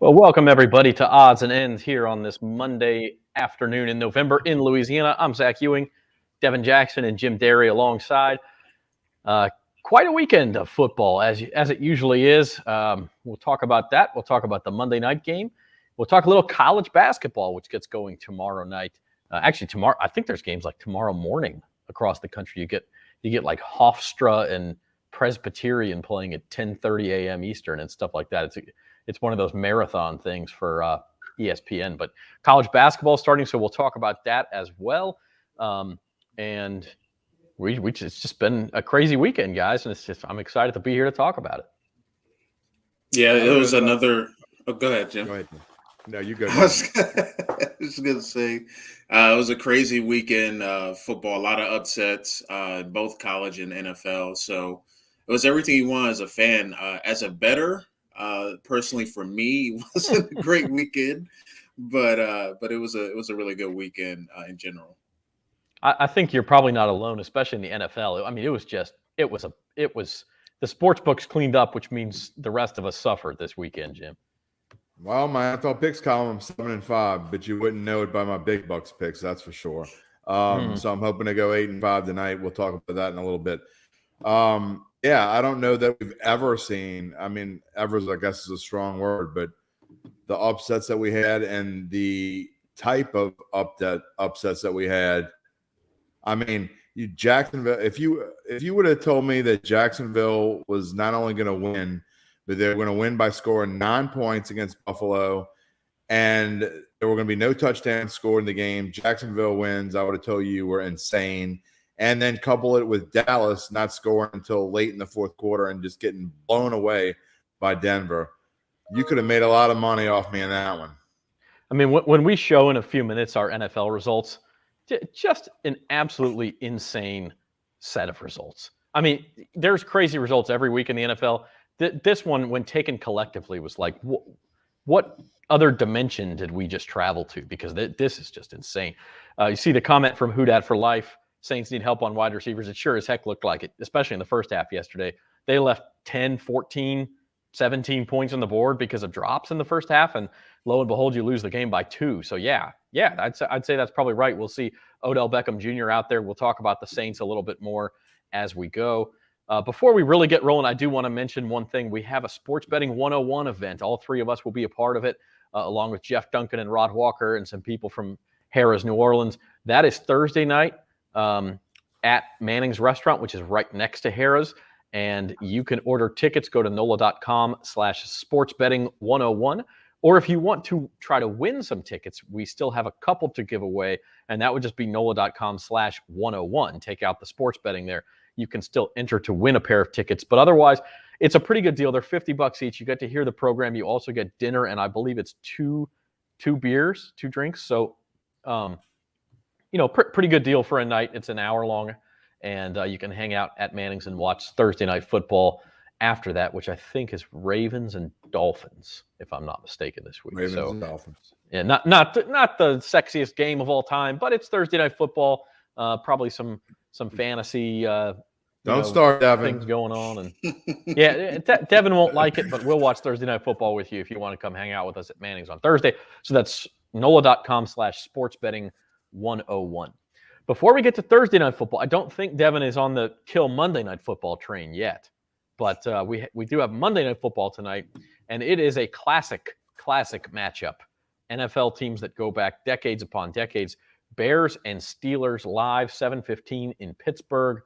Well, welcome everybody to Odds and Ends here on this Monday afternoon in November in Louisiana. I'm Zach Ewing, Devin Jackson, and Jim Derry alongside. Quite a weekend of football, as it usually is. We'll talk about that. We'll talk about the Monday night game. We'll talk a little college basketball, which gets going tomorrow night. Actually, tomorrow I think there's games like tomorrow morning across the country. You get like Hofstra and Presbyterian playing at 10:30 a.m. Eastern and stuff like that. It's one of those marathon things for ESPN. But college basketball is starting, so we'll talk about that as well. And it's just been a crazy weekend, guys, and I'm excited to be here to talk about it. Yeah, it was another. Oh, go ahead, Jim. Go ahead. No, you go. I was just gonna say, it was a crazy weekend. Football, a lot of upsets, both college and NFL. So it was everything you want as a fan. As a bettor, personally for me, it wasn't a great weekend, but it was a really good weekend in general. I think you're probably not alone, especially in the NFL. I mean, it was the sports books cleaned up, which means the rest of us suffered this weekend, Jim. Well, my NFL picks column, I'm 7-5, but you wouldn't know it by my big bucks picks, that's for sure. So I'm hoping to go 8-5 tonight. We'll talk about that in a little bit. Yeah, I don't know that we've ever seen. I mean, ever, I guess, is a strong word, but the upsets that we had and the type of upsets that we had. I mean, Jacksonville. If you would have told me that Jacksonville was not only going to win, but they were going to win by scoring 9 points against Buffalo, and there were going to be no touchdowns scored in the game, Jacksonville wins, I would have told you were insane. And then couple it with Dallas not scoring until late in the fourth quarter and just getting blown away by Denver. You could have made a lot of money off me in that one. I mean, when we show in a few minutes our NFL results, just an absolutely insane set of results. I mean, there's crazy results every week in the NFL. This one, when taken collectively, was like, what other dimension did we just travel to? Because this is just insane. You see the comment from Who Dat for Life, Saints need help on wide receivers. It sure as heck looked like it, especially in the first half yesterday. They left 10, 14, 17 points on the board because of drops in the first half, and lo and behold, you lose the game by 2. So yeah, I'd say that's probably right. We'll see Odell Beckham Jr. out there. We'll talk about the Saints a little bit more as we go. Before we really get rolling, I do want to mention one thing. We have a Sports Betting 101 event. All three of us will be a part of it, along with Jeff Duncan and Rod Walker and some people from Harrah's New Orleans. That is Thursday night at Manning's Restaurant, which is right next to Harrah's. And you can order tickets. Go to NOLA.com/sportsbetting101. Or if you want to try to win some tickets, we still have a couple to give away. And that would just be NOLA.com/101. Take out the sports betting there. You can still enter to win a pair of tickets. But otherwise, it's a pretty good deal. They're $50 each. You get to hear the program. You also get dinner, and I believe it's two beers, 2 drinks. So, pretty good deal for a night. It's an hour long, and you can hang out at Manning's and watch Thursday night football after that, which I think is Ravens and Dolphins, if I'm not mistaken, this week. Ravens and Dolphins. Yeah, not the sexiest game of all time, but it's Thursday night football. Probably some fantasy. Don't start, Devin. Things going on, and yeah, Devin won't like it, but we'll watch Thursday night football with you if you want to come hang out with us at Manning's on Thursday. So that's NOLA.com/sportsbetting101. Before we get to Thursday night football, I don't think Devin is on the kill Monday night football train yet, but we do have Monday night football tonight, and it is a classic matchup. NFL teams that go back decades upon decades. Bears and Steelers live, 7:15 in Pittsburgh.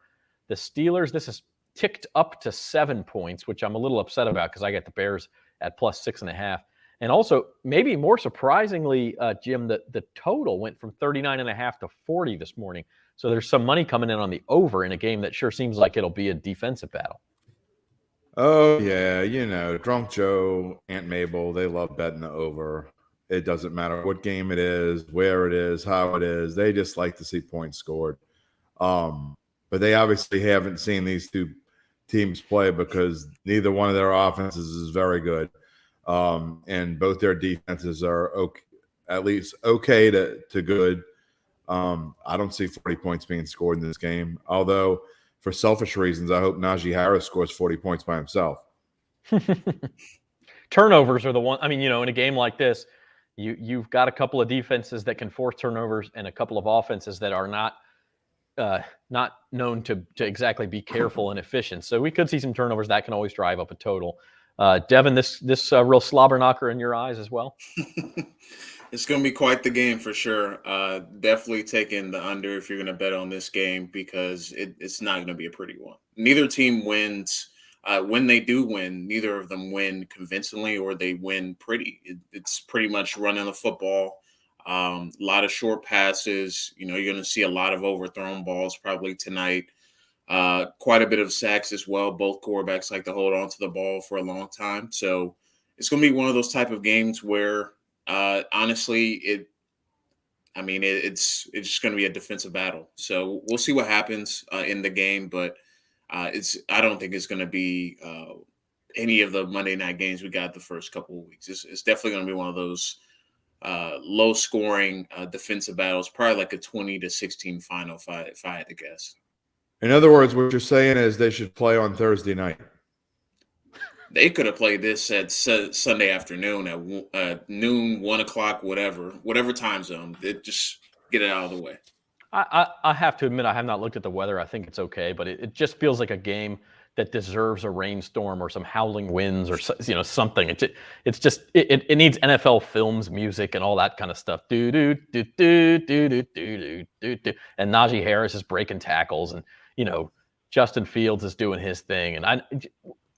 The Steelers, this is ticked up to 7 points, which I'm a little upset about because I got the Bears at +6.5. And also, maybe more surprisingly, Jim, the total went from 39.5 to 40 this morning. So there's some money coming in on the over in a game that sure seems like it'll be a defensive battle. Oh, yeah, Drunk Joe, Aunt Mabel, they love betting the over. It doesn't matter what game it is, where it is, how it is. They just like to see points scored. But they obviously haven't seen these two teams play because neither one of their offenses is very good. And both their defenses are okay, at least okay to good. I don't see 40 points being scored in this game. Although, for selfish reasons, I hope Najee Harris scores 40 points by himself. turnovers are the one. I mean, in a game like this, you've got a couple of defenses that can force turnovers and a couple of offenses that are not known to exactly be careful and efficient. So we could see some turnovers that can always drive up a total. Devin, this real slobber knocker in your eyes as well? It's going to be quite the game for sure. Definitely taking the under if you're going to bet on this game, because it's not going to be a pretty one. Neither team wins. When they do win, neither of them win convincingly, or they win pretty. It's pretty much running the football. A lot of short passes. You're going to see a lot of overthrown balls probably tonight. Quite a bit of sacks as well. Both quarterbacks like to hold on to the ball for a long time. So it's going to be one of those type of games where, honestly, it's just going to be a defensive battle. So we'll see what happens in the game, but I don't think it's going to be any of the Monday night games we got the first couple of weeks. It's definitely going to be one of those low scoring defensive battles, probably like a 20-16 final if I had to guess. In other words, what you're saying is they should play on Thursday night. They could have played this at Sunday afternoon at noon, 1 o'clock, whatever time zone. Just get it out of the way. I have to admit, I have not looked at the weather. I think it's okay, but it just feels like a game that deserves a rainstorm or some howling winds or something. It's just it needs NFL Films music and all that kind of stuff. Do do do do do do do do do. And Najee Harris is breaking tackles, and Justin Fields is doing his thing. And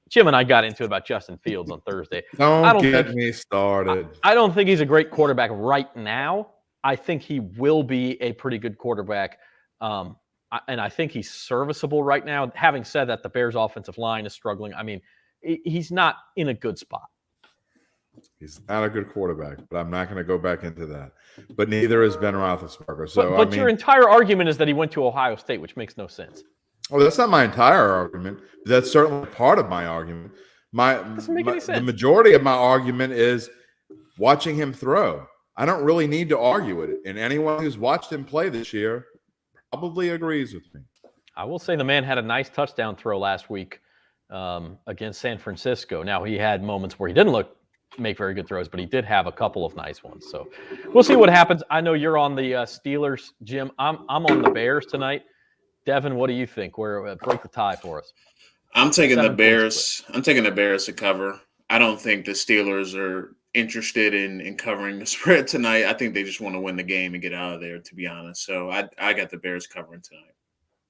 Jim and I got into it about Justin Fields on Thursday. Don't get me started. I don't think he's a great quarterback right now. I think he will be a pretty good quarterback, and I think he's serviceable right now. Having said that, the Bears' offensive line is struggling. I mean, he's not in a good spot. He's not a good quarterback, but I'm not going to go back into that. But neither is Ben Roethlisberger. So, but your entire argument is that he went to Ohio State, which makes no sense. Oh, that's not my entire argument. That's certainly part of my argument. Doesn't make any sense. The majority of my argument is watching him throw. I don't really need to argue with it. And anyone who's watched him play this year probably agrees with me. I will say the man had a nice touchdown throw last week against San Francisco. Now, he had moments where he didn't make very good throws, but he did have a couple of nice ones. So we'll see what happens. I know you're on the Steelers, Jim. I'm on the Bears tonight. Devin, what do you think? Break the tie for us. I'm taking the Bears. I'm taking the Bears to cover. I don't think the Steelers are interested in covering the spread tonight. I think they just want to win the game and get out of there, to be honest. So I got the Bears covering tonight.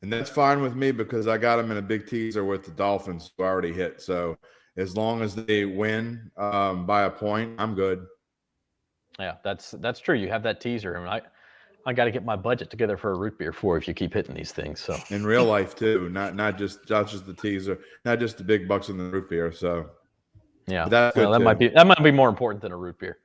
And that's fine with me because I got them in a big teaser with the Dolphins who already hit. So as long as they win by a point, I'm good. Yeah, that's true. You have that teaser. I mean, I got to get my budget together for a root beer if you keep hitting these things. So in real life too, not just the teaser, not just the big bucks in the root beer. So yeah, that might be more important than a root beer.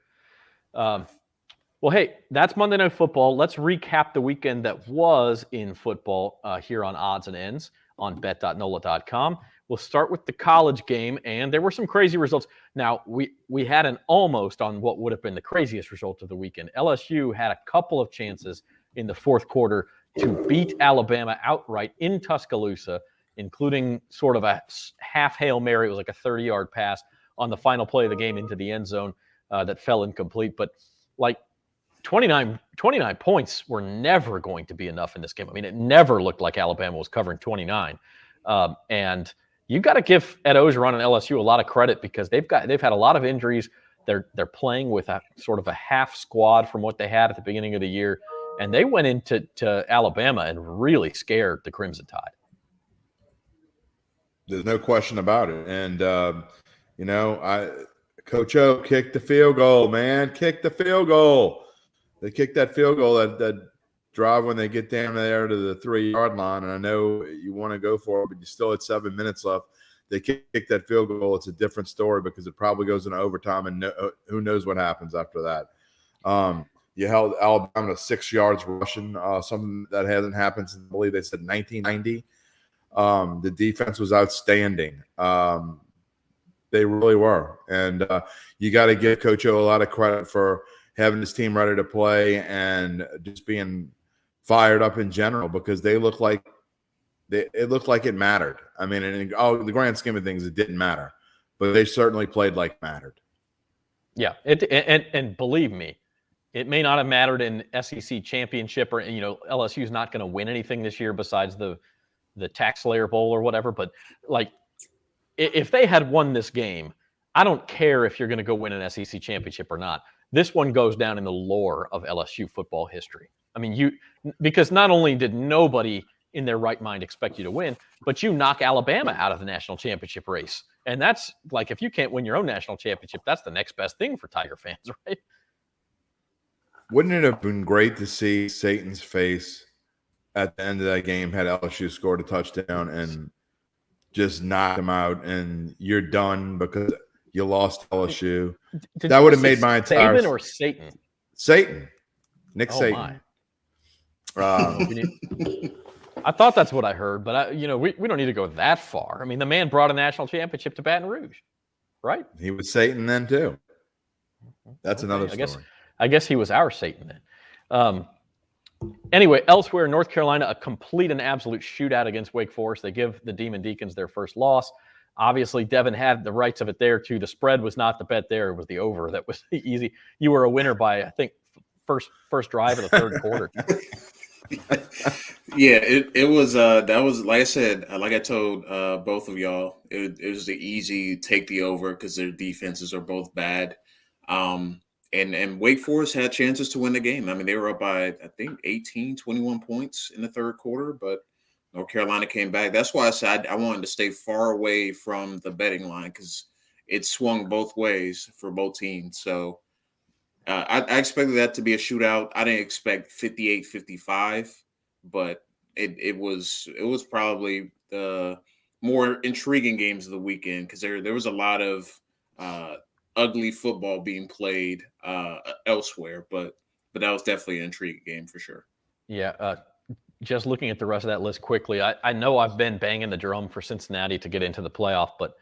Well, hey, that's Monday Night Football. Let's recap the weekend that was in football here on Odds and Ends on bet.nola.com. We'll start with the college game, and there were some crazy results. Now, we had an almost on what would have been the craziest result of the weekend. LSU had a couple of chances in the fourth quarter to beat Alabama outright in Tuscaloosa, including sort of a half Hail Mary. It was like a 30-yard pass on the final play of the game into the end zone that fell incomplete. But like 29 points were never going to be enough in this game. I mean, it never looked like Alabama was covering 29. And you got to give Ed Ogeron and LSU a lot of credit because they've had a lot of injuries. They're playing with a sort of a half squad from what they had at the beginning of the year, and they went into Alabama and really scared the Crimson Tide. There's no question about it. And Coach O kicked the field goal, man. Kick the field goal. They kicked that field goal that drive when they get down there to the 3-yard line, and I know you want to go for it, but you still had 7 minutes left. They kick that field goal. It's a different story because it probably goes into overtime, and who knows what happens after that. You held Alabama to 6 yards rushing, something that hasn't happened since, I believe they said 1990. The defense was outstanding. They really were, and you got to give Coach O a lot of credit for having his team ready to play and just being fired up in general because it looked like it mattered. I mean, in the grand scheme of things, it didn't matter, but they certainly played like it mattered. Yeah, and believe me, it may not have mattered in SEC championship or LSU's not going to win anything this year besides the Tax Slayer Bowl or whatever. But like, if they had won this game, I don't care if you're going to go win an SEC championship or not. This one goes down in the lore of LSU football history. I mean, because not only did nobody in their right mind expect you to win, but you knock Alabama out of the national championship race. And that's like, if you can't win your own national championship, that's the next best thing for Tiger fans, right? Wouldn't it have been great to see Satan's face at the end of that game had LSU scored a touchdown and just knocked him out and you're done because you lost LSU? That would have made my entire Saban or Satan? Satan. Nick Oh, Satan. I thought that's what I heard, but we don't need to go that far. I mean, the man brought a national championship to Baton Rouge, right? He was Satan then too. That's another story. I guess he was our Satan then. Anyway, elsewhere, North Carolina, a complete and absolute shootout against Wake Forest. They give the Demon Deacons their first loss. Obviously, Devin had the rights of it there too. The spread was not the bet there; it was the over. That was easy. You were a winner by, I think, first drive of the third quarter. Yeah, it was that was, like I said, like I told both of y'all, it was the easy take the over because their defenses are both bad. And Wake Forest had chances to win the game. I mean, they were up by, I think, 18, 21 points in the third quarter, but North Carolina came back. That's why I said I wanted to stay far away from the betting line because it swung both ways for both teams. So I expected that to be a shootout. I didn't expect 58-55, but it was probably the more intriguing games of the weekend because there was a lot of ugly football being played elsewhere, but that was definitely an intriguing game for sure. Yeah, just looking at the rest of that list quickly, I know I've been banging the drum for Cincinnati to get into the playoff, but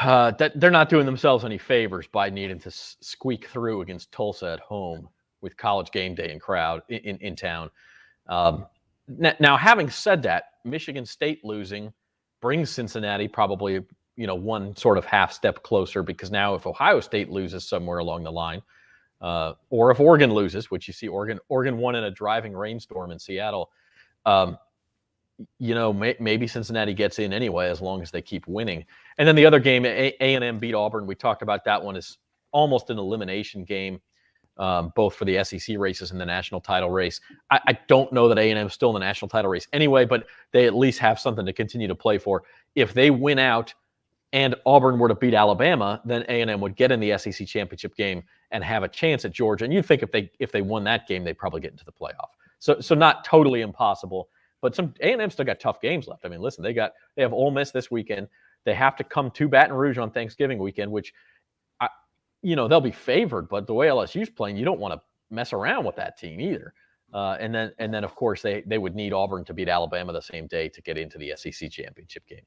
that they're not doing themselves any favors by needing to squeak through against Tulsa at home with College game day and crowd in town. Now, having said that, Michigan State losing brings Cincinnati probably one sort of half step closer, because now if Ohio State loses somewhere along the line, or if Oregon loses, which you see Oregon won in a driving rainstorm in Seattle, maybe Cincinnati gets in anyway as long as they keep winning. And then the other game, A&M beat Auburn. We talked about that one. Is almost an elimination game, both for the SEC races and the national title race. I don't know that A&M is still in the national title race anyway, but they at least have something to continue to play for. If they win out and Auburn were to beat Alabama, then A&M would get in the SEC championship game and have a chance at Georgia. And you'd think if they won that game, they'd probably get into the playoff. So not totally impossible, but some A&M still got tough games left. I mean, listen, they have Ole Miss this weekend. They have to come to Baton Rouge on Thanksgiving weekend, which they'll be favored, but the way LSU's playing, you don't want to mess around with that team either. And then of course they would need Auburn to beat Alabama the same day to get into the SEC championship game.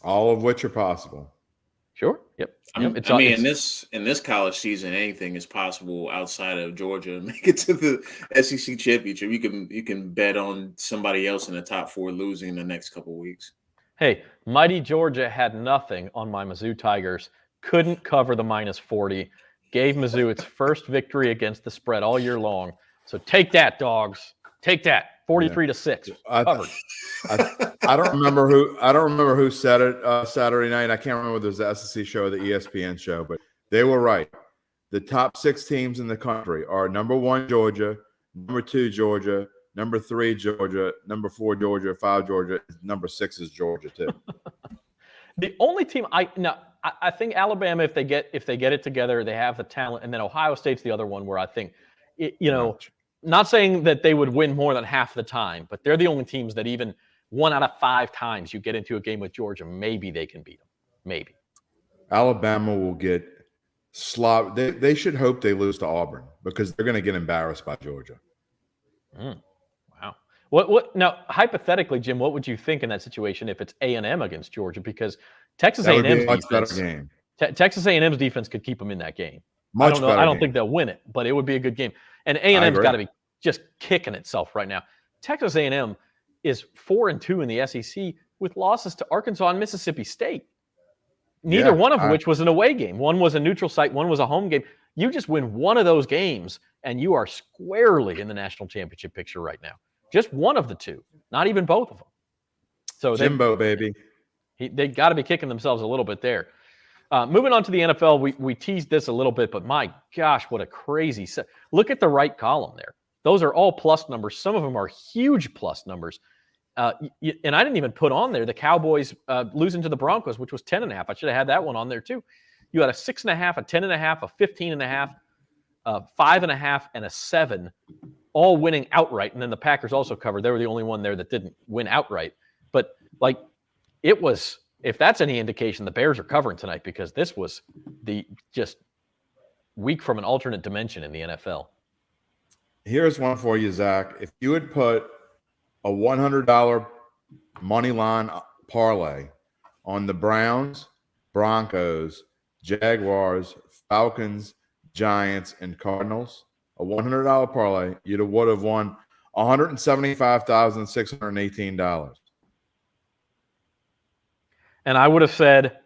All of which are possible. Sure. Yep. In this college season, anything is possible outside of Georgia. Make it to the SEC championship. You can bet on somebody else in the top four losing in the next couple of weeks. Hey, mighty Georgia had nothing on my Mizzou Tigers. Couldn't cover the -40. Gave Mizzou its first victory against the spread all year long. So take that, dogs. Take that. 43-6. Covered. I don't remember who said it Saturday night. I can't remember whether it was the SEC show or the ESPN show, but they were right. The top 6 teams in the country are number 1 Georgia, number 2 Georgia, number 3 Georgia, number 4 Georgia, 5 Georgia, number 6 is Georgia too. The only team I think Alabama, if they get it together, they have the talent, and then Ohio State's the other one where I think not saying that they would win more than half the time, but they're the only teams that even 1 out of 5 times you get into a game with Georgia, maybe they can beat them. Maybe. Alabama will get slopped. They should hope they lose to Auburn because they're going to get embarrassed by Georgia. Wow. What now? Hypothetically, Jim, what would you think in that situation if it's A&M against Georgia? Because Texas A&M's defense, game. Texas A&M's defense could keep them in that game. I don't think they'll win it, but it would be a good game. And A&M's got to be just kicking itself right now. Texas A&M is 4-2 in the SEC with losses to Arkansas and Mississippi State. neither one of which was an away game. One was a neutral site, one was a home game. You just win one of those games, and you are squarely in the national championship picture right now. Just one of the two, not even both of them. So Jimbo, baby. They got to be kicking themselves a little bit there. Moving on to the NFL, we teased this a little bit, but my gosh, what a crazy set. Look at the right column there. Those are all plus numbers. Some of them are huge plus numbers. And I didn't even put on there the Cowboys losing to the Broncos, which was 10.5. I should have had that one on there too. You had a 6.5, a 10.5, a 15.5, a 5.5, and a 7, all winning outright. And then the Packers also covered. They were the only one there that didn't win outright. But like, it was, if that's any indication, the Bears are covering tonight, because this was the just week from an alternate dimension in the NFL. Here's one for you, Zach. If you had put a $100 money line parlay on the Browns, Broncos, Jaguars, Falcons, Giants, and Cardinals, a $100 parlay, you would have won $175,618. And I would have said,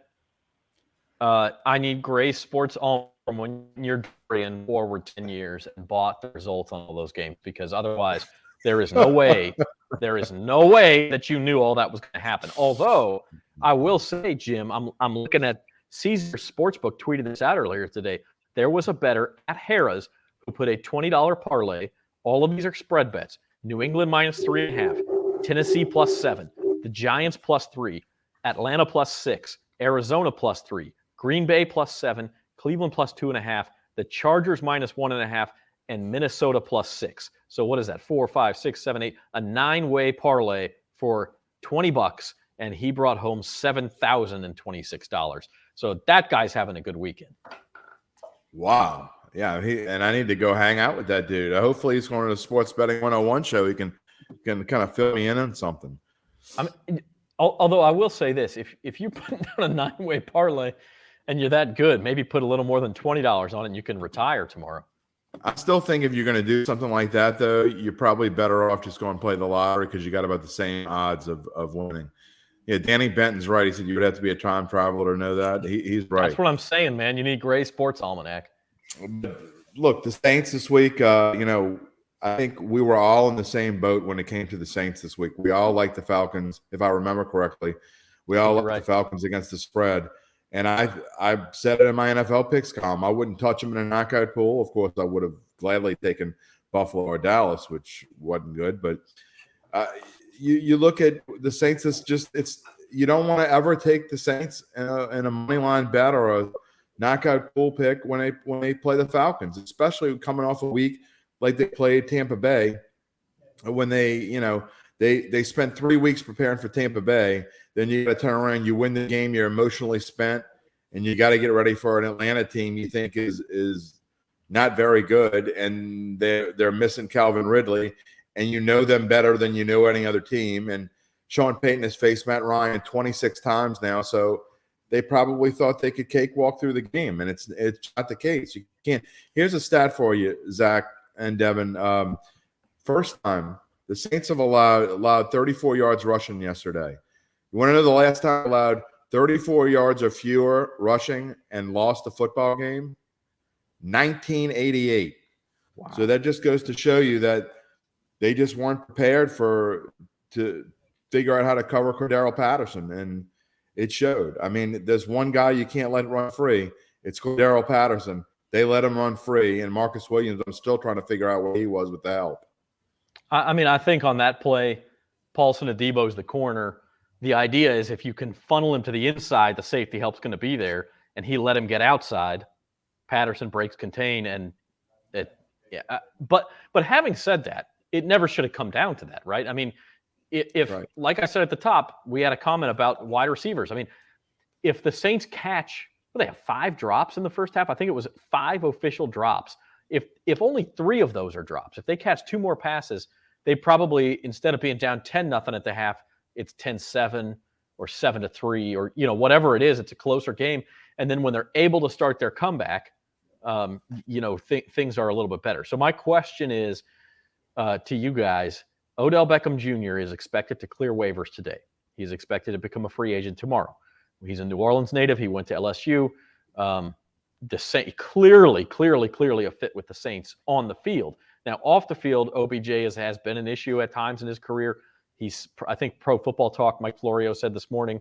I need Gray Sports Almanac when you're in forward 10 years, and bought the results on all those games, because otherwise there is no way, that you knew all that was going to happen. Although I will say, Jim, I'm looking at Caesar Sportsbook tweeted this out earlier today. There was a bettor at Harrah's who put a $20 parlay. All of these are spread bets. New England minus 3.5, Tennessee plus 7, the Giants plus 3, Atlanta plus 6, Arizona plus 3, Green Bay plus 7, Cleveland plus 2.5, the Chargers minus 1.5, and Minnesota plus 6. So what is that? 4, 5, 6, 7, 8, a 9-way parlay for $20, and he brought home $7,026. So that guy's having a good weekend. Wow. Yeah, and I need to go hang out with that dude. Hopefully he's going to the Sports Betting 101 show. He can kind of fill me in on something. Although I will say this, if you put down a 9-way parlay and you're that good, maybe put a little more than $20 on it and you can retire tomorrow. I still think if you're going to do something like that, though, you're probably better off just going and play the lottery, because you got about the same odds of winning. Yeah, Danny Benton's right. He said you would have to be a time traveler to know that. He's right. That's what I'm saying, man. You need Gray Sports Almanac. Look, the Saints this week, I think we were all in the same boat when it came to the Saints this week. We all liked the Falcons, if I remember correctly. We all liked the Falcons against the spread. And I said it in my NFL picks column. I wouldn't touch them in a knockout pool. Of course, I would have gladly taken Buffalo or Dallas, which wasn't good. But you look at the Saints, you don't want to ever take the Saints in a money line bet or a knockout pool pick when they play the Falcons, especially coming off a week like they played Tampa Bay, when they spent 3 weeks preparing for Tampa Bay. Then you got to turn around, you win the game, you're emotionally spent, and you got to get ready for an Atlanta team you think is not very good, and they're missing Calvin Ridley, and you know them better than you know any other team. And Sean Payton has faced Matt Ryan 26 times now, so they probably thought they could cakewalk through the game, and it's not the case. You can't. Here's a stat for you, Zach and Devin. First time the Saints have allowed 34 yards rushing yesterday. You want to know the last time allowed 34 yards or fewer rushing and lost a football game? 1988. Wow. So that just goes to show you that they just weren't prepared to figure out how to cover Cordero Patterson, and it showed. I mean, there's one guy you can't let run free. It's Cordero Patterson. They let him run free, and Marcus Williams, I'm still trying to figure out where he was with the help. I mean, I think on that play, Paulson Adebo's the corner. The idea is if you can funnel him to the inside, the safety help's going to be there, and he let him get outside. Patterson breaks contain, and But having said that, it never should have come down to that, right? I mean, if right. Like I said at the top, we had a comment about wide receivers. I mean, if the Saints catch, they have 5 drops in the first half. I think it was 5 official drops. If only 3 of those are drops, if they catch 2 more passes, they probably, instead of being down 10-0 at the half, it's 10-7 or 7-3 or whatever it is. It's a closer game, and then when they're able to start their comeback, things are a little bit better. So my question is to you guys: Odell Beckham Jr. is expected to clear waivers today. He's expected to become a free agent tomorrow. He's a New Orleans native. He went to LSU. Clearly a fit with the Saints on the field. Now, off the field, OBJ has been an issue at times in his career. I think Pro Football Talk, Mike Florio said this morning,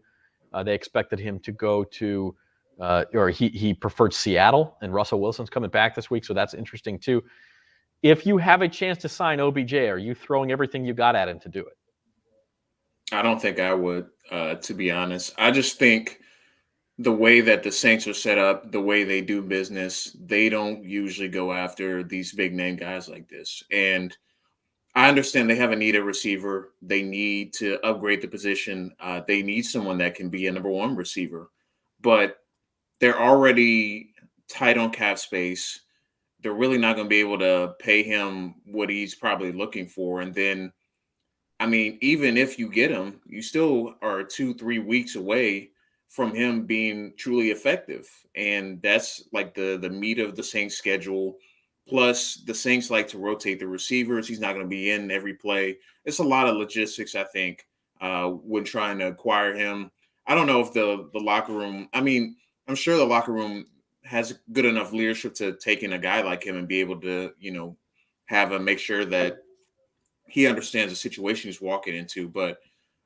they expected him to go to, or he preferred Seattle, and Russell Wilson's coming back this week, so that's interesting too. If you have a chance to sign OBJ, are you throwing everything you got at him to do it? I don't think I would, to be honest. I just think the way that the Saints are set up, the way they do business, they don't usually go after these big name guys like this. And I understand they have a need at receiver. They need to upgrade the position. They need someone that can be a number one receiver. But they're already tight on cap space. They're really not going to be able to pay him what he's probably looking for. And then, I mean, even if you get him, you still are 2-3 weeks away from him being truly effective. And that's like the meat of the Saints schedule. Plus, the Saints like to rotate the receivers. He's not going to be in every play. It's a lot of logistics, I think, when trying to acquire him. I don't know if the locker room, I mean, I'm sure the locker room has good enough leadership to take in a guy like him and be able to, have him make sure that he understands the situation he's walking into. But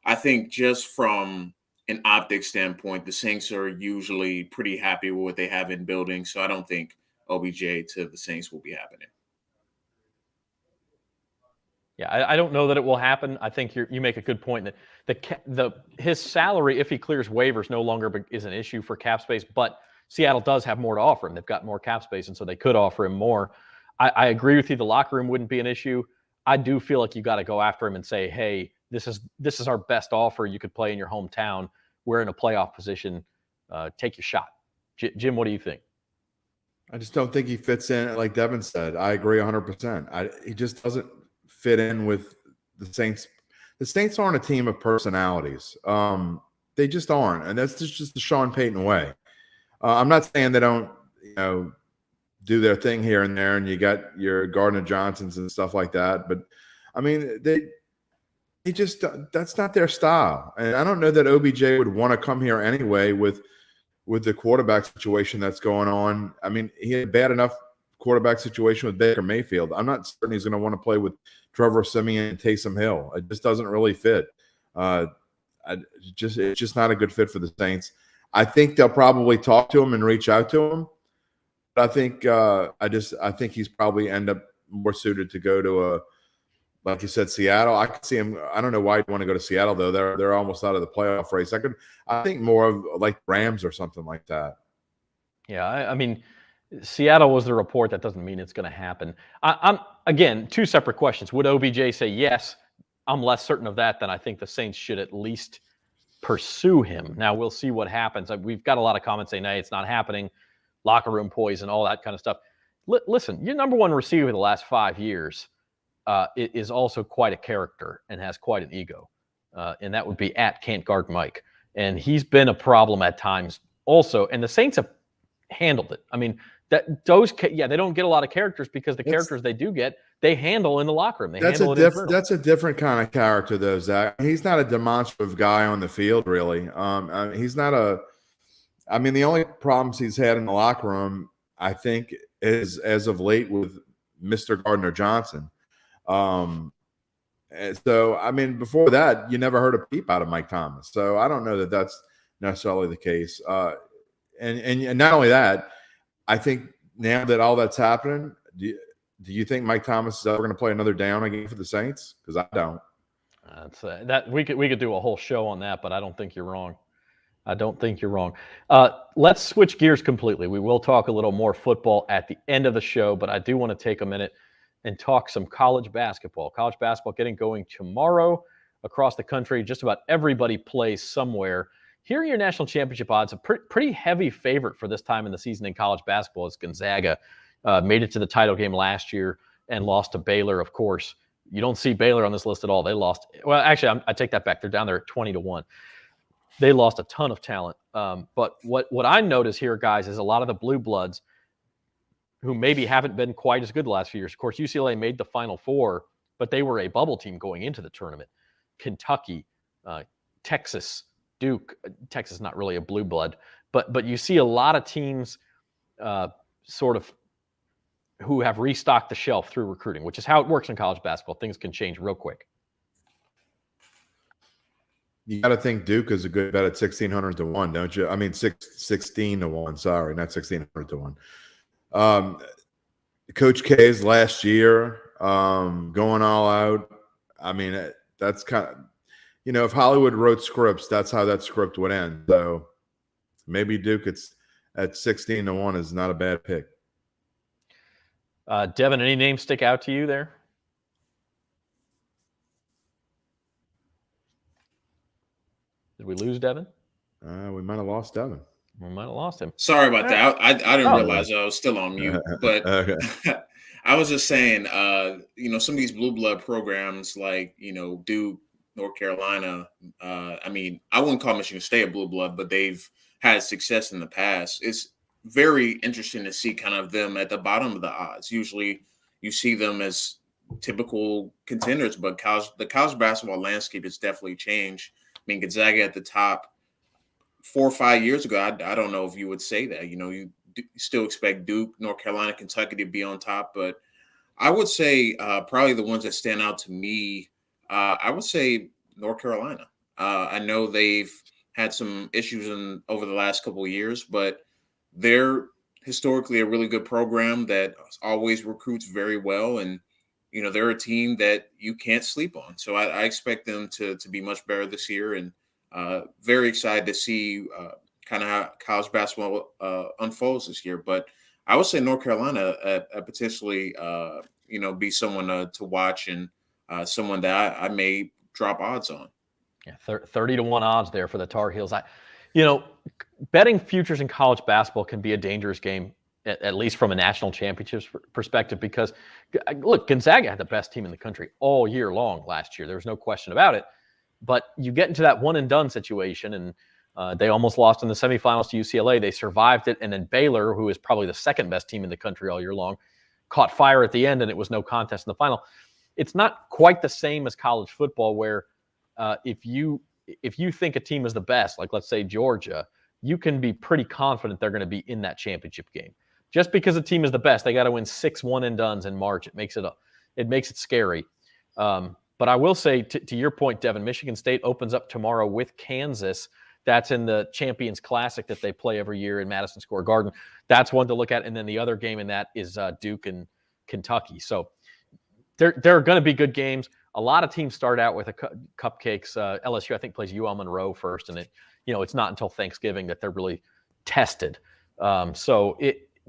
I think just from an optic standpoint, the Saints are usually pretty happy with what they have in building. So I don't think OBJ to the Saints will be happening. Yeah, I don't know that it will happen. I think you make a good point that his salary, if he clears waivers, no longer is an issue for cap space. But Seattle does have more to offer him. They've got more cap space, and so they could offer him more. I agree with you. The locker room wouldn't be an issue. I do feel like you got to go after him and say, hey, this is our best offer. You could play in your hometown. We're in a playoff position. Take your shot. Jim, what do you think? I just don't think he fits in, like Devin said. I agree 100%. He just doesn't fit in with the Saints. The Saints aren't a team of personalities. They just aren't, and that's just the Sean Payton way. I'm not saying they don't, do their thing here and there, and you got your Gardner Johnsons and stuff like that. But I mean, they just that's not their style, and I don't know that OBJ would want to come here anyway with the quarterback situation that's going on. I mean, he had a bad enough quarterback situation with Baker Mayfield. I'm not certain he's going to want to play with Trevor Siemian and Taysom Hill. It just doesn't really fit. It's just not a good fit for the Saints. I think they'll probably talk to him and reach out to him. But I think I think he's probably end up more suited to go to like you said, Seattle. I could see him. I don't know why he'd want to go to Seattle though. They're almost out of the playoff race. I think more of like Rams or something like that. Yeah, I mean, Seattle was the report. That doesn't mean it's going to happen. I'm again, two separate questions. Would OBJ say yes? I'm less certain of that than I think the Saints should at least pursue him. Now we'll see what happens. We've got a lot of comments saying, "Hey, it's not happening." Locker room poison, all that kind of stuff. Listen, your number one receiver the last 5 years is also quite a character and has quite an ego, and that would be at Can't Guard Mike. And he's been a problem at times also, and the Saints have handled it. I mean, they don't get a lot of characters because the characters they do get, they handle in the locker room. That's a different kind of character, though, Zach. He's not a demonstrative guy on the field, really. He's not a. I mean, the only problems he's had in the locker room, I think, is as of late with Mr. Gardner Johnson. And so, I mean, before that, you never heard a peep out of Mike Thomas. So I don't know that that's necessarily the case. And not only that, I think now that all that's happening, do you think Mike Thomas is ever going to play another down again for the Saints? Because I don't. That we could do a whole show on that, but I don't think you're wrong. Let's switch gears completely. We will talk a little more football at the end of the show, but I do want to take a minute and talk some college basketball. College basketball getting going tomorrow across the country. Just about everybody plays somewhere. Here are your national championship odds. A pretty heavy favorite for this time in the season in college basketball is Gonzaga. Made it to the title game last year and lost to Baylor, of course. You don't see Baylor on this list at all. They lost. Well, actually, I take that back. They're down there at 20-1. They lost a ton of talent. But what I notice here, guys, is a lot of the blue bloods who maybe haven't been quite as good the last few years. Of course, UCLA made the Final Four, but they were a bubble team going into the tournament. Kentucky, Texas, Duke. Texas is not really a blue blood, but you see a lot of teams sort of who have restocked the shelf through recruiting, which is how it works in college basketball. Things can change real quick. You got to think Duke is a good bet at 1,600 to 1, don't you? I mean, 16 to 1. Sorry, not 1,600 to 1. Coach K's last year, going all out. I mean, that's kind of, if Hollywood wrote scripts, that's how that script would end. So maybe Duke it's at 16 to 1 is not a bad pick. Devin, any names stick out to you there? Did we lose Devin? We might have lost Devin. We might have lost him. Sorry about that. I didn't realize I was still on mute. But Okay. I was just saying, some of these blue blood programs like, Duke, North Carolina. I mean, I wouldn't call Michigan State a blue blood, but they've had success in the past. It's very interesting to see kind of them at the bottom of the odds. Usually you see them as typical contenders, but the college basketball landscape has definitely changed. I mean, Gonzaga at the top 4 or 5 years ago, I don't know if you would say that. You still expect Duke, North Carolina, Kentucky to be on top, but I would say probably the ones that stand out to me, I would say North Carolina. I know they've had some issues over the last couple of years, but they're historically a really good program that always recruits very well. And, they're a team that you can't sleep on. So I expect them to be much better this year, and very excited to see kind of how college basketball unfolds this year. But I would say North Carolina potentially, be someone to watch, and someone that I may drop odds on. Yeah, 30 to 1 odds there for the Tar Heels. Betting futures in college basketball can be a dangerous game, at least from a national championships perspective, because, look, Gonzaga had the best team in the country all year long last year. There's no question about it. But you get into that one-and-done situation, and they almost lost in the semifinals to UCLA. They survived it, and then Baylor, who is probably the second-best team in the country all year long, caught fire at the end, and it was no contest in the final. It's not quite the same as college football, where if you think a team is the best, like let's say Georgia, you can be pretty confident they're going to be in that championship game. Just because a team is the best, they got to win 6 one-and-dones in March. It makes it scary. But I will say, to your point, Devin, Michigan State opens up tomorrow with Kansas. That's in the Champions Classic that they play every year in Madison Square Garden. That's one to look at. And then the other game in that is Duke and Kentucky. So there are going to be good games. A lot of teams start out with cupcakes. LSU, I think, plays UL Monroe first, and it's not until Thanksgiving that they're really tested.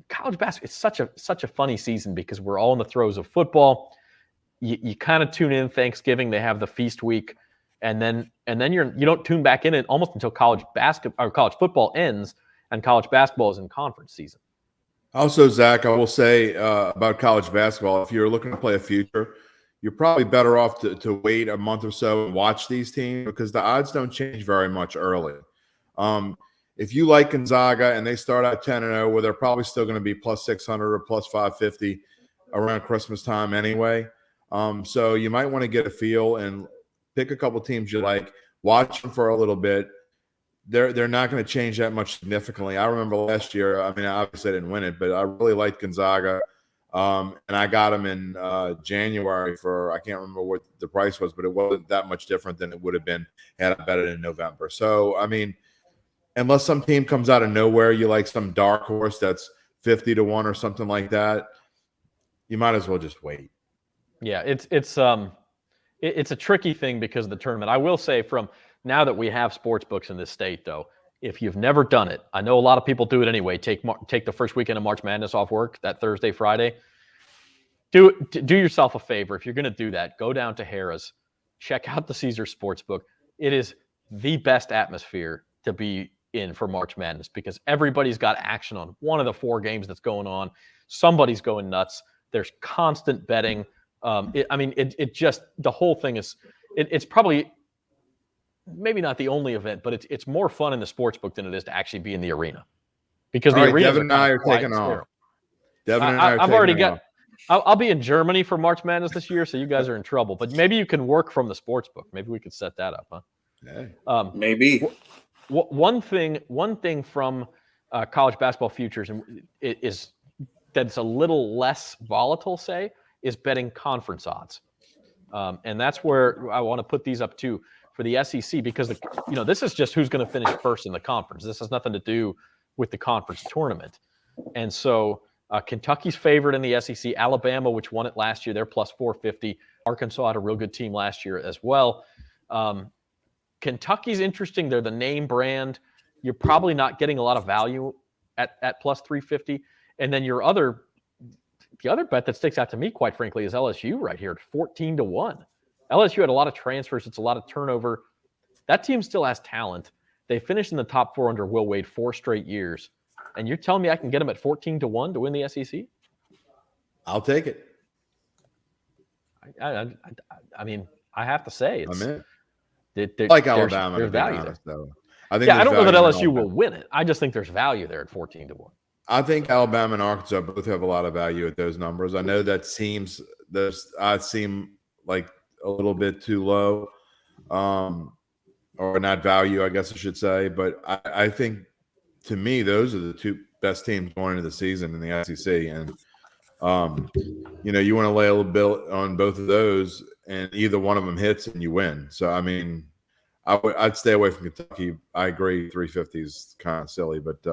College basketball, it's such a funny season because we're all in the throes of football. You kind of tune in Thanksgiving. They have the feast week, and then you don't tune back in it almost until college football ends and college basketball is in conference season. Also, Zach, I will say about college basketball, if you're looking to play a future, you're probably better off to wait a month or so and watch these teams, because the odds don't change very much early. If you like Gonzaga and they start out 10-0, where they're probably still going to be plus 600 or plus 550 around Christmas time anyway. So you might want to get a feel and pick a couple teams you like, watch them for a little bit. They're not going to change that much significantly. I remember last year, I mean, obviously I didn't win it, but I really liked Gonzaga. And I got them in January for, I can't remember what the price was, but it wasn't that much different than it would have been had I bet it in November. So, I mean, unless some team comes out of nowhere, you like some dark horse that's 50 to 1 or something like that, you might as well just wait. Yeah, it's a tricky thing because of the tournament. I will say, from now that we have sports books in this state, though, if you've never done it, I know a lot of people do it anyway. Take the first weekend of March Madness off work, that Thursday, Friday. Do yourself a favor. If you're going to do that, go down to Harrah's, check out the Caesars Sportsbook. It is the best atmosphere to be in for March Madness because everybody's got action on one of the 4 games that's going on. Somebody's going nuts. There's constant betting. The whole thing is, it's probably maybe not the only event, but it's more fun in the sports book than it is to actually be in the arena, because the arena. Devin and I are taking off. Devin and I are I've already taking off. I'll be in Germany for March Madness this year, so you guys are in trouble. But maybe you can work from the sports book. Maybe we could set that up, huh? Yeah. Maybe. One thing from college basketball futures is that's a little less volatile, say, is betting conference odds. And that's where I want to put these up too for the SEC, because this is just who's going to finish first in the conference. This has nothing to do with the conference tournament. And so Kentucky's favorite in the SEC. Alabama, which won it last year, they're plus 450. Arkansas had a real good team last year as well. Kentucky's interesting. They're the name brand. You're probably not getting a lot of value at plus 350. And then the other bet that sticks out to me, quite frankly, is LSU right here at 14-1. LSU had a lot of transfers. It's a lot of turnover. That team still has talent. They finished in the top 4 under Will Wade 4 straight years. And you're telling me I can get them at 14-1 to win the SEC? I'll take it. I mean, I have to say, I'm in. Like Alabama, there's value honest, there. though. I don't know that LSU will win it. I just think there's value there at 14-1. I think Alabama and Arkansas both have a lot of value at those numbers. I know that seem like a little bit too low, or not value, I guess I should say. But I think, to me, those are the two best teams going into the season in the SEC. And, you want to lay a little bit on both of those, and either one of them hits and you win. So, I mean, I'd stay away from Kentucky. I agree, 350 is kind of silly. But,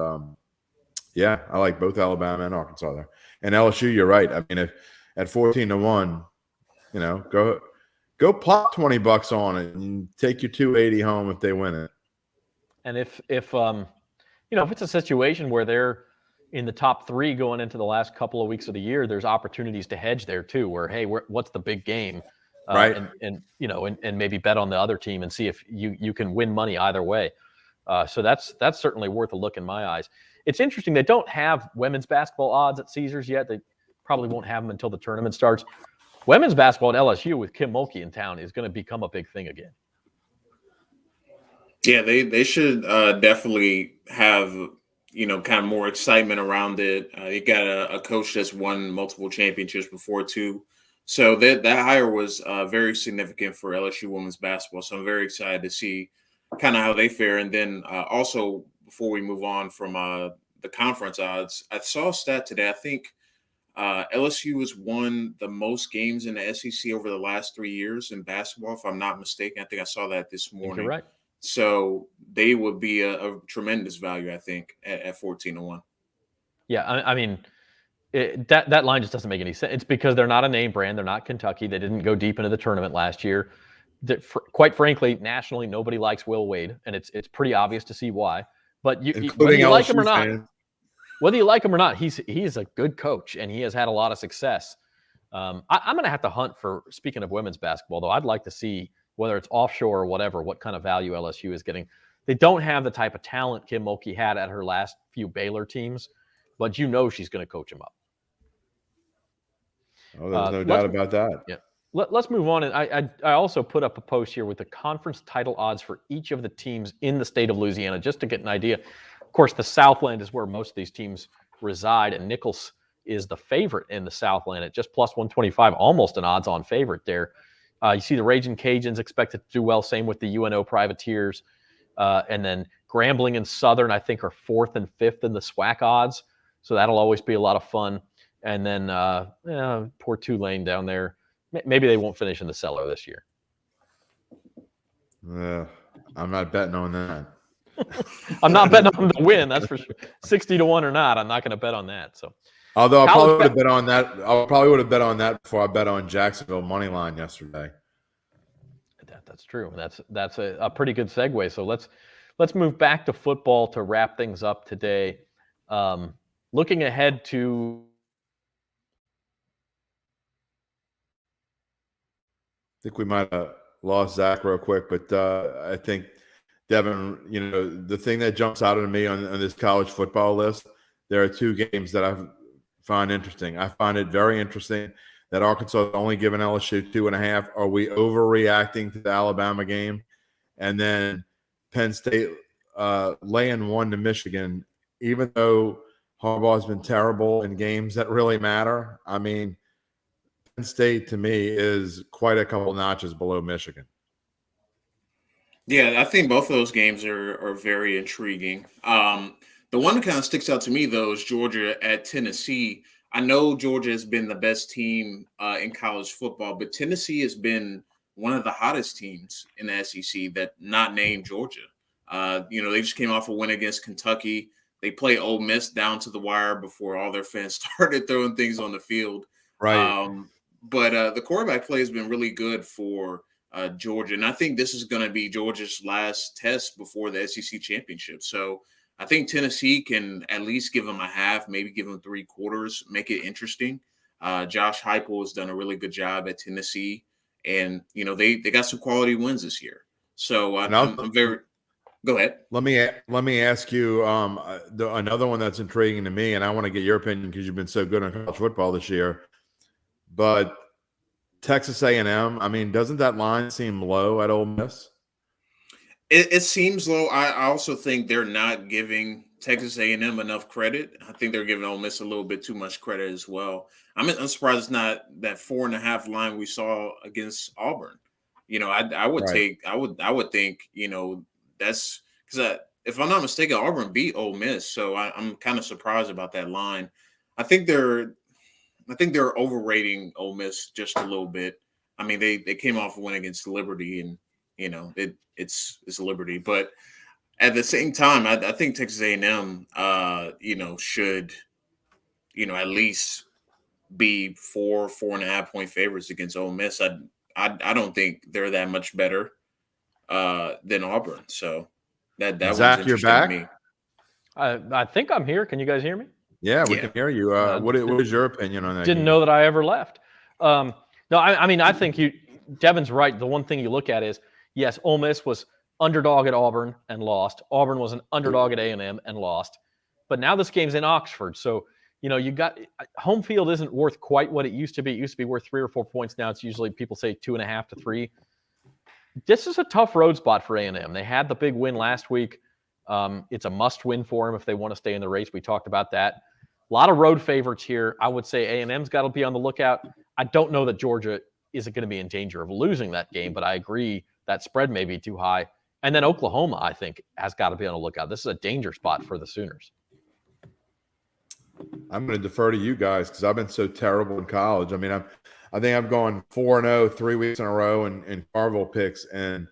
yeah, I like both Alabama and Arkansas there. And LSU, you're right. I mean, if at 14-1, go plop $20 on it and take your 280 home if they win it. And if it's a situation where they're in the top 3 going into the last couple of weeks of the year, there's opportunities to hedge there too. Where, hey, what's the big game, right? And maybe bet on the other team and see if you can win money either way. So that's certainly worth a look in my eyes. It's interesting, they don't have women's basketball odds at Caesars yet. They probably won't have them until the tournament starts. Women's basketball at LSU with Kim Mulkey in town is going to become a big thing again. Yeah, they should definitely have, kind of more excitement around it. You got a coach that's won multiple championships before too. So that hire was very significant for LSU women's basketball. So I'm very excited to see kind of how they fare. And then also, before we move on from the conference odds, I saw a stat today. I think LSU has won the most games in the SEC over the last 3 years in basketball, if I'm not mistaken. I think I saw that this morning. You're right. So they would be a tremendous value, I think, at 14-1. Yeah, I mean, that line just doesn't make any sense. It's because they're not a name brand. They're not Kentucky. They didn't go deep into the tournament last year. Quite frankly, nationally, nobody likes Will Wade, and it's pretty obvious to see why. But whether you like him or not, he's a good coach, and he has had a lot of success. I'm going to have to hunt for, speaking of women's basketball, though, I'd like to see, whether it's offshore or whatever, what kind of value LSU is getting. They don't have the type of talent Kim Mulkey had at her last few Baylor teams, but she's going to coach them up. Oh, there's no doubt about that. Yeah. Let's move on. And I also put up a post here with the conference title odds for each of the teams in the state of Louisiana, just to get an idea. Of course, the Southland is where most of these teams reside, and Nichols is the favorite in the Southland at just plus 125, almost an odds-on favorite there. You see the Ragin' Cajuns expected to do well, same with the UNO Privateers. And then Grambling and Southern, I think, are 4th and 5th in the SWAC odds, so that'll always be a lot of fun. And then poor Tulane down there. Maybe they won't finish in the cellar this year. I'm not betting on that. I'm not betting on them to win, that's for sure. 60-1 or not, I'm not going to bet on that. So, although I probably would have bet on that. I probably would have bet on that before I bet on Jacksonville money line yesterday. That's true. That's a pretty good segue. So let's move back to football to wrap things up today. Looking ahead to. I think we might have lost Zach real quick, but I think, Devin, the thing that jumps out at me on this college football list, there are 2 games that I find interesting. I find it very interesting that Arkansas is only giving LSU 2.5. Are we overreacting to the Alabama game? And then Penn State laying 1 to Michigan, even though Harbaugh has been terrible in games that really matter. I mean, Penn State, to me, is quite a couple notches below Michigan. Yeah, I think both of those games are very intriguing. The one that kind of sticks out to me though is Georgia at Tennessee. I know Georgia has been the best team in college football, but Tennessee has been one of the hottest teams in the SEC that not named Georgia. They just came off a win against Kentucky. They play Ole Miss down to the wire before all their fans started throwing things on the field. Right. But the quarterback play has been really good for Georgia. And I think this is going to be Georgia's last test before the SEC championship. So I think Tennessee can at least give them a half, maybe give them 3/4, make it interesting. Josh Heupel has done a really good job at Tennessee, and they got some quality wins this year. So I'm very. Go ahead. Let me ask you another one that's intriguing to me, and I want to get your opinion because you've been so good on college football this year. But Texas A&M, I mean, doesn't that line seem low at Ole Miss? It seems low. I also think they're not giving Texas A&M enough credit. I think they're giving Ole Miss a little bit too much credit as well. I'm surprised it's not that 4.5 line we saw against Auburn. I would Right. I would think that's because if I'm not mistaken, Auburn beat Ole Miss, so I'm kind of surprised about that line. I think they're overrating Ole Miss just a little bit. I mean, they came off a win against Liberty, and it's Liberty, but at the same time, I think Texas A&M, should at least be 4.5 point favorites against Ole Miss. I don't think they're that much better than Auburn. So that one's Zach, you're interesting to back? me. I think I'm here. Can you guys hear me? Yeah, we Yeah. can hear you. What is your opinion on that Didn't game? know that I ever left. No, I mean, I think Devin's right. The one thing you look at is, yes, Ole Miss was underdog at Auburn and lost. Auburn was an underdog at A&M and lost. But now this game's in Oxford. So, you got home field isn't worth quite what it used to be. It used to be worth 3 or 4 points. Now it's usually people say 2.5 to 3. This is a tough road spot for A&M. They had the big win last week. It's a must win for them if they want to stay in the race. We talked about that. A lot of road favorites here. I would say A&M's got to be on the lookout. I don't know that Georgia isn't going to be in danger of losing that game, but I agree that spread may be too high. And then Oklahoma, I think, has got to be on the lookout. This is a danger spot for the Sooners. I'm going to defer to you guys because I've been so terrible in college. I mean, I think I've gone 4-0 3 weeks in a row in Carville picks, and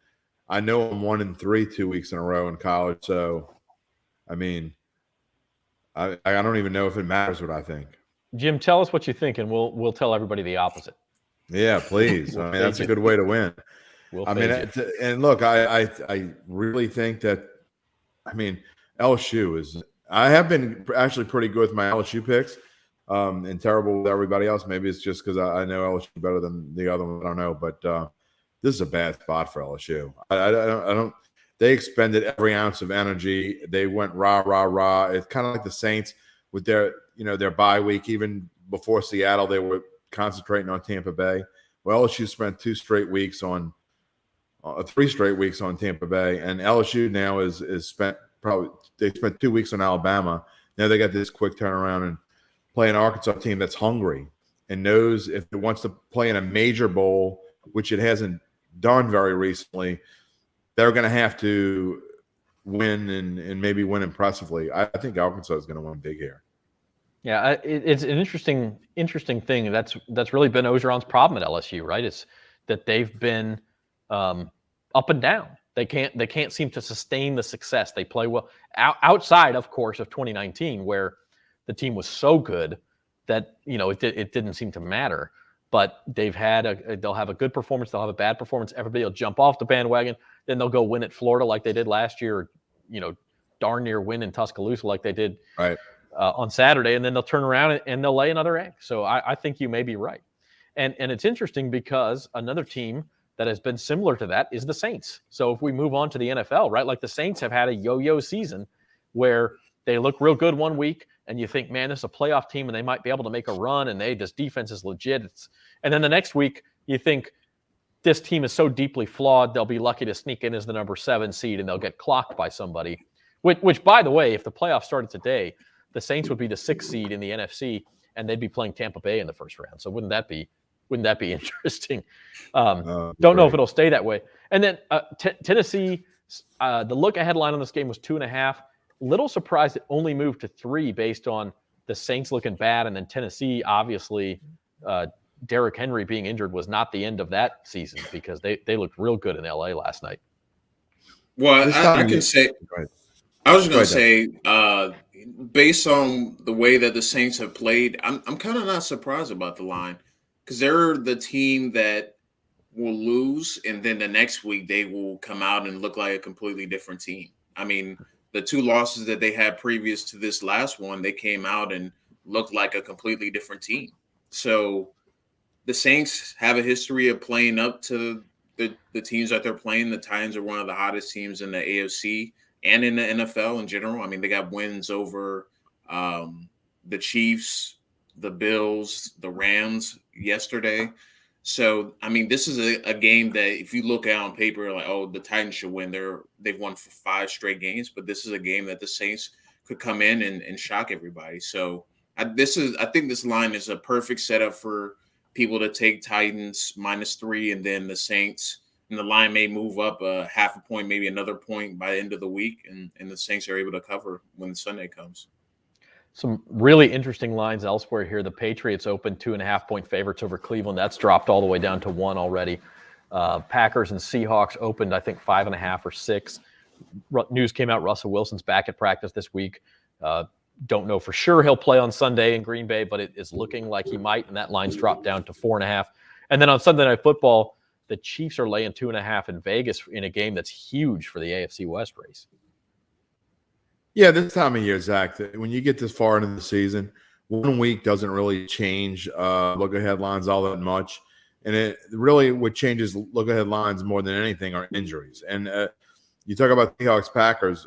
I know I'm 1-3 2 weeks in a row in college. So, I mean, I don't even know if it matters what I think. Jim, tell us what you think, and we'll tell everybody the opposite. Yeah, please. I mean, that's a good way to win. And look, I really think that, I mean, LSU is. I have been actually pretty good with my LSU picks, and terrible with everybody else. Maybe it's just because I know LSU better than the other one. I don't know, but this is a bad spot for LSU. I don't. They expended every ounce of energy. They went rah rah rah. It's kind of like the Saints with their bye week. Even before Seattle, they were concentrating on Tampa Bay. Well, LSU spent 3 straight weeks on Tampa Bay, and LSU now is spent. Probably they spent 2 weeks on Alabama. Now they got this quick turnaround and play an Arkansas team that's hungry and knows if it wants to play in a major bowl, which it hasn't done very recently, they're going to have to win and maybe win impressively. I think Arkansas is going to win big here. Yeah, it's an interesting thing. That's really been Orgeron's problem at LSU, right? It's that they've been up and down. They can't seem to sustain the success. They play well outside, of course, of 2019, where the team was so good that it didn't seem to matter. But they'll have a good performance, they'll have a bad performance. Everybody will jump off the bandwagon. Then they'll go win at Florida like they did last year, or darn near win in Tuscaloosa like they did on Saturday, and then they'll turn around and they'll lay another egg. So I think you may be right, and it's interesting because another team that has been similar to that is the Saints. So if we move on to the NFL, right, like the Saints have had a yo-yo season where they look real good one week and you think, man, this is a playoff team and they might be able to make a run and this defense is legit. And then the next week you think this team is so deeply flawed, they'll be lucky to sneak in as the number 7 seed and they'll get clocked by somebody, which by the way, if the playoffs started today, the Saints would be the 6th seed in the NFC and they'd be playing Tampa Bay in the first round. So wouldn't that be Wouldn't that be interesting? Don't know if it'll stay that way. And then Tennessee, the look-ahead line on this game was 2.5. Little surprised it only moved to 3 based on the Saints looking bad, and then Tennessee, obviously, Derrick Henry being injured was not the end of that season because they looked real good in LA last night. Well, I can say, I was just going to say, based on the way that the Saints have played, I'm kind of not surprised about the line because they're the team that will lose, and then the next week they will come out and look like a completely different team. I mean, the 2 losses that they had previous to this last one, they came out and looked like a completely different team. So the Saints have a history of playing up to the teams that they're playing. The Titans are one of the hottest teams in the AFC and in the NFL in general. I mean, they got wins over the Chiefs, the Bills, the Rams yesterday. So, I mean, this is a game that if you look at on paper, like, oh, the Titans should win. They've won for 5 straight games, but this is a game that the Saints could come in and shock everybody. So I think this line is a perfect setup for people to take Titans -3 and then the Saints, and the line may move up a half a point, maybe another point by the end of the week, and the Saints are able to cover when Sunday comes. Some really interesting lines elsewhere here. The Patriots opened 2.5-point favorites over Cleveland. That's dropped all the way down to 1 already. Packers and Seahawks opened, I think, 5.5 or 6. News came out Russell Wilson's back at practice this week. Don't know for sure he'll play on Sunday in Green Bay, but it is looking like he might, and that line's dropped down to 4.5. And then on Sunday Night Football, the Chiefs are laying 2.5 in Vegas in a game that's huge for the AFC West race. Yeah, this time of year, Zach, when you get this far into the season, 1 week doesn't really change look-ahead lines all that much. And it really what changes look-ahead lines more than anything are injuries. And you talk about Seahawks, Packers.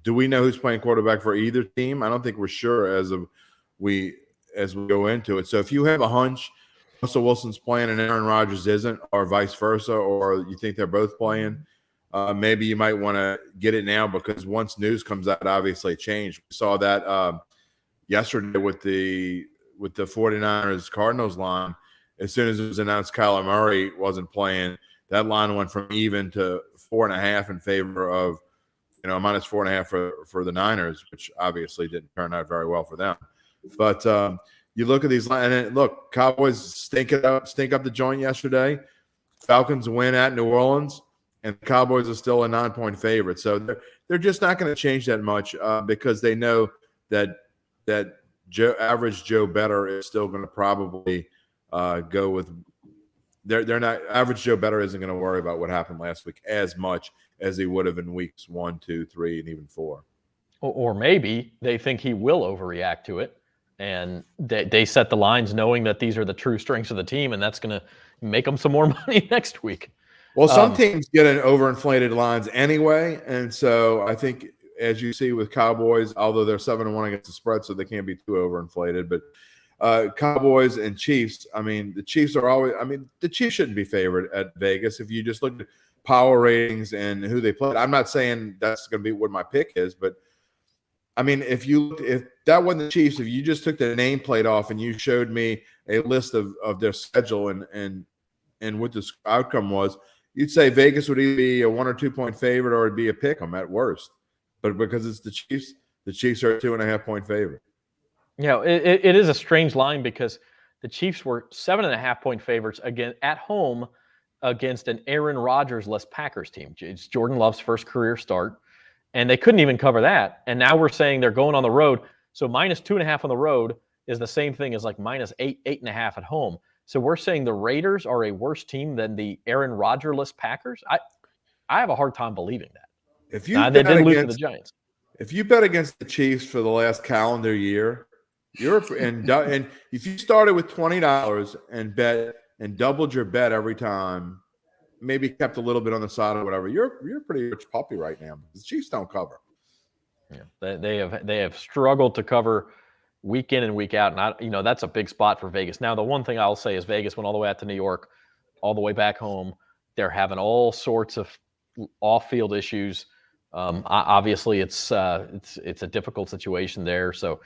Do we know who's playing quarterback for either team? I don't think we're sure as we go into it. So if you have a hunch Russell Wilson's playing and Aaron Rodgers isn't, or vice versa, or you think they're both playing, maybe you might want to get it now because once news comes out, obviously it changed. We saw that yesterday with the 49ers Cardinals line. As soon as it was announced Kyler Murray wasn't playing, that line went from even to 4.5 in favor of, -4.5 for the Niners, which obviously didn't turn out very well for them. But you look at these lines, and look, Cowboys stink up the joint yesterday. Falcons win at New Orleans, and the Cowboys are still a 9-point favorite. So they're just not going to change that much because they know that average Joe Better is still going to probably go with. They're not average Joe Better isn't going to worry about what happened last week as much as he would have in weeks 1, 2, 3, and even 4. Or maybe they think he will overreact to it, and they set the lines knowing that these are the true strengths of the team, and that's going to make them some more money next week. Well, some teams get an overinflated lines anyway, and so I think as you see with Cowboys, although they're 7-1 against the spread, so they can't be too overinflated, but Cowboys and Chiefs, the Chiefs are always – the Chiefs shouldn't be favored at Vegas if you just look at power ratings and who they played. I'm not saying that's going to be what my pick is, but if that wasn't the Chiefs, if you just took the nameplate off and you showed me a list of their schedule and what the outcome was, you'd say Vegas would either be a 1 or 2 point favorite or it'd be a pick 'em at worst. But because it's the Chiefs are a 2.5-point favorite. It is a strange line because the Chiefs were 7.5-point favorites again at home against an Aaron Rodgers-less Packers team. It's Jordan Love's first career start, and they couldn't even cover that. And now we're saying they're going on the road. So -2.5 on the road is the same thing as like -8, 8.5 at home. So we're saying the Raiders are a worse team than the Aaron Rodgers-less Packers. I have a hard time believing that. If you they didn't lose to the Giants. If you bet against the Chiefs for the last calendar year, and if you started with $20 and bet and doubled your bet every time, maybe kept a little bit on the side or whatever, you're a pretty rich puppy right now. The Chiefs don't cover. Yeah, they have struggled to cover week in and week out, and that's a big spot for Vegas. Now, the one thing I'll say is Vegas went all the way out to New York, all the way back home. They're having all sorts of off-field issues. Obviously, it's a difficult situation there. So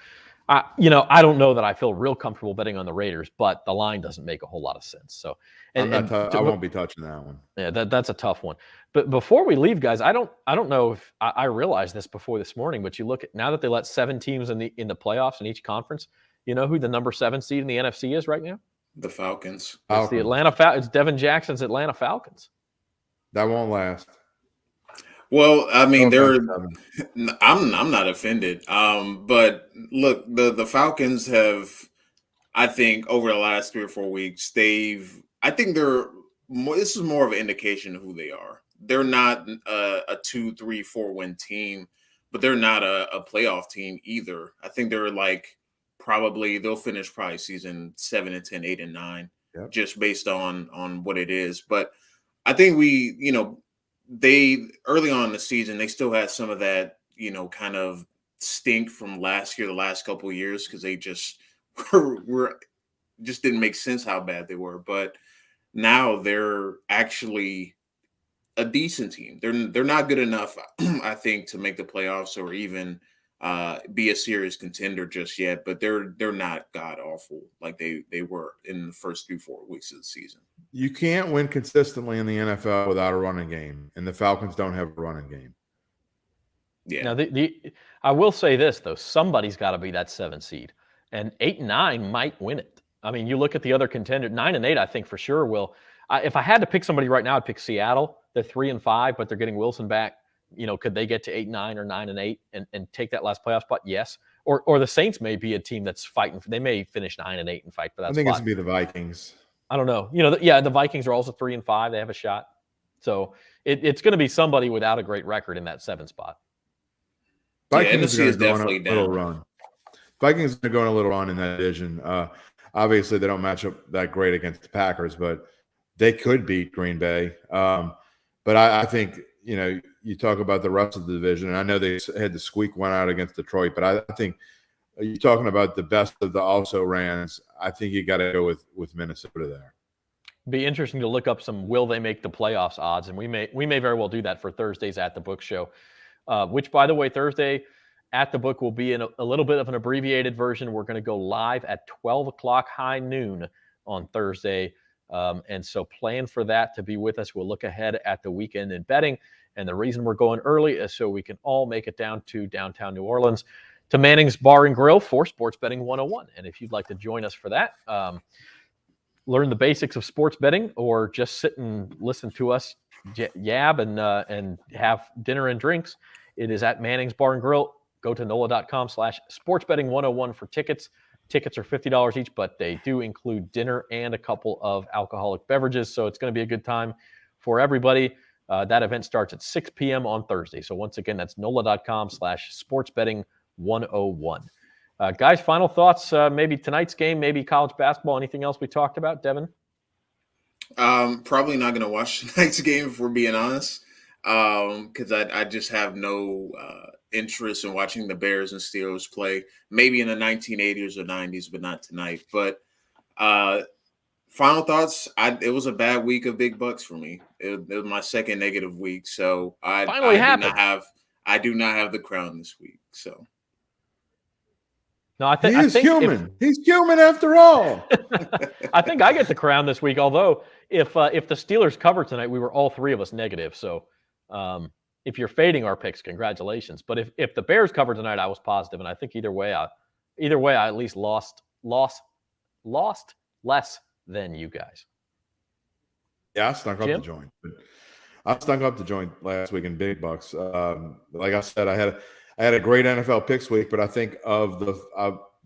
I don't know that I feel real comfortable betting on the Raiders, but the line doesn't make a whole lot of sense. So, I won't be touching that one. Yeah, that's a tough one. But before we leave, guys, I don't know if I realized this before this morning, but you look at now that they let 7 teams in the playoffs in each conference. You know who the number 7 seed in the NFC is right now? The Falcons. It's the Atlanta It's Devin Jackson's Atlanta Falcons. That won't last. Well, I mean, I'm not offended. But look, the Falcons have, I think, over the last 3 or 4 weeks, I think this is more of an indication of who they are. They're not a 2, 3, 4 win team, but they're not a playoff team either. I think they're they'll finish probably season 7 and 10, 8 and 9, just based on what it is. But I think they early on in the season, they still had some of that, kind of stink from last year, the last couple of years, because they just just didn't make sense how bad they were. But now they're actually a decent team. They're not good enough, I think, to make the playoffs or even be a serious contender just yet. But they're not god awful like they were in the first 3-4 weeks of the season. You can't win consistently in the NFL without a running game, and the Falcons don't have a running game. Yeah. Now, I will say this, though. Somebody's got to be that 7 seed, and 8 and 9 might win it. I mean, you look at the other contenders, 9 and 8, I think for sure will. If I had to pick somebody right now, I'd pick Seattle. They're 3 and 5, but they're getting Wilson back. Could they get to 8 and 9 or 9 and 8 and take that last playoff spot? Yes. Or the Saints may be a team that's fighting. They may finish 9 and 8 and fight for that spot. I think it's going to be the Vikings. I don't know. The Vikings are also 3 and 5. They have a shot. So it's going to be somebody without a great record in that 7 spot. Vikings are going to go on a little run. Vikings are going a little run in that division. Obviously, they don't match up that great against the Packers, but they could beat Green Bay. But I think, you talk about the rest of the division, and I know they had to squeak one out against Detroit, but I think you're talking about the best of the also-rans. I think you got to go with Minnesota there. Be interesting to look up some will they make the playoffs odds, and we may very well do that for Thursday's At the Book show, which, by the way, Thursday At the Book will be in a little bit of an abbreviated version. We're going to go live at 12 o'clock high noon on Thursday, and so plan for that to be with us. We'll look ahead at the weekend in betting, and the reason we're going early is so we can all make it down to downtown New Orleans to Manning's Bar and Grill for Sports Betting 101. And if you'd like to join us for that, learn the basics of sports betting, or just sit and listen to us yab and have dinner and drinks, it is at Manning's Bar and Grill. Go to NOLA.com/sportsbetting101 for tickets. Tickets are $50 each, but they do include dinner and a couple of alcoholic beverages. So it's going to be a good time for everybody. That event starts at 6 p.m. on Thursday. So once again, that's NOLA.com/sportsbetting101. Guys, final thoughts, maybe tonight's game, maybe college basketball, anything else we talked about, Devin? Probably not going to watch tonight's game, if we're being honest, because I just have no interest in watching the Bears and Steelers play. Maybe in the 1980s or 90s, but not tonight. But final thoughts, it was a bad week of big bucks for me. It was my second negative week, so I do not have the crown this week. So. No, I think he's human. He's human after all. I think I get the crown this week. Although if the Steelers cover tonight, we were all 3 of us negative. So if you're fading our picks, congratulations. But if the Bears cover tonight, I was positive, and I think either way I at least lost less than you guys. Yeah, I stunk up the joint. I stunk up the joint last week in big bucks. Like I said, I had a great NFL picks week, but I think of the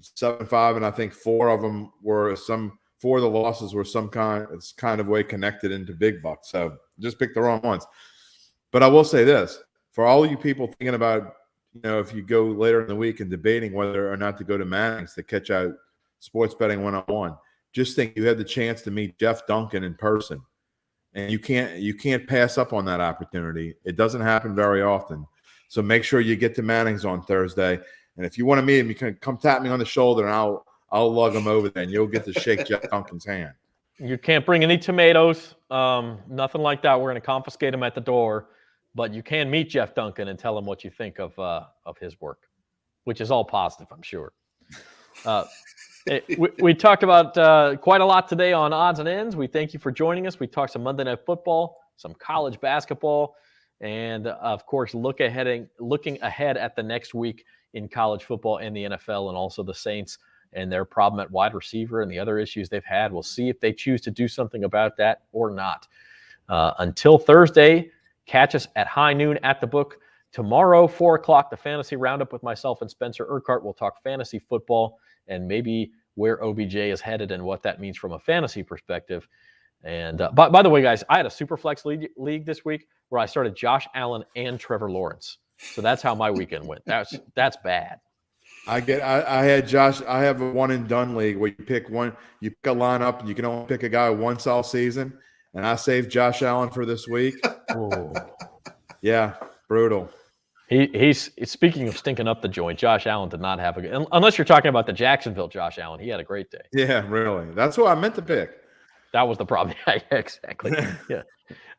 7-5, and I think 4 of them were 4 of the losses were some kind of way connected into big bucks. So just picked the wrong ones. But I will say this, for all you people thinking about, if you go later in the week and debating whether or not to go to Manning's to catch out Sports Betting 101, just think you had the chance to meet Jeff Duncan in person. And you can't pass up on that opportunity. It doesn't happen very often. So make sure you get to Manning's on Thursday. And if you want to meet him, you can come tap me on the shoulder, and I'll lug him over there, and you'll get to shake Jeff Duncan's hand. You can't bring any tomatoes, nothing like that. We're going to confiscate them at the door. But you can meet Jeff Duncan and tell him what you think of his work, which is all positive, I'm sure. We talked about quite a lot today on odds and ends. We thank you for joining us. We talked some Monday Night Football, some college basketball, and of course, looking ahead at the next week in college football and the NFL, and also the Saints and their problem at wide receiver and the other issues they've had. We'll see if they choose to do something about that or not. Until Thursday, catch us at high noon at the book. Tomorrow, 4 o'clock, the Fantasy Roundup with myself and Spencer Urquhart. We'll talk fantasy football and maybe where OBJ is headed and what that means from a fantasy perspective. And by the way, guys, I had a Superflex league this week where I started Josh Allen and Trevor Lawrence. So that's how my weekend went. That's bad. I had Josh. I have a one and done league where you pick a lineup and you can only pick a guy once all season. And I saved Josh Allen for this week. Yeah, brutal. He's speaking of stinking up the joint. Josh Allen did not have unless you're talking about the Jacksonville Josh Allen. He had a great day. Yeah, really. That's what I meant to pick. That was the problem. Yeah, exactly. Yeah.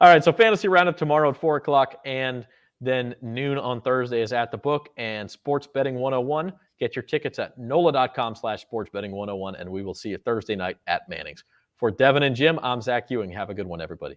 All right. So Fantasy Roundup tomorrow at 4 o'clock, and then noon on Thursday is at the book. And Sports Betting 101. Get your tickets at NOLA.com/sportsbetting101, and we will see you Thursday night at Manning's. For Devin and Jim, I'm Zach Ewing. Have a good one, everybody.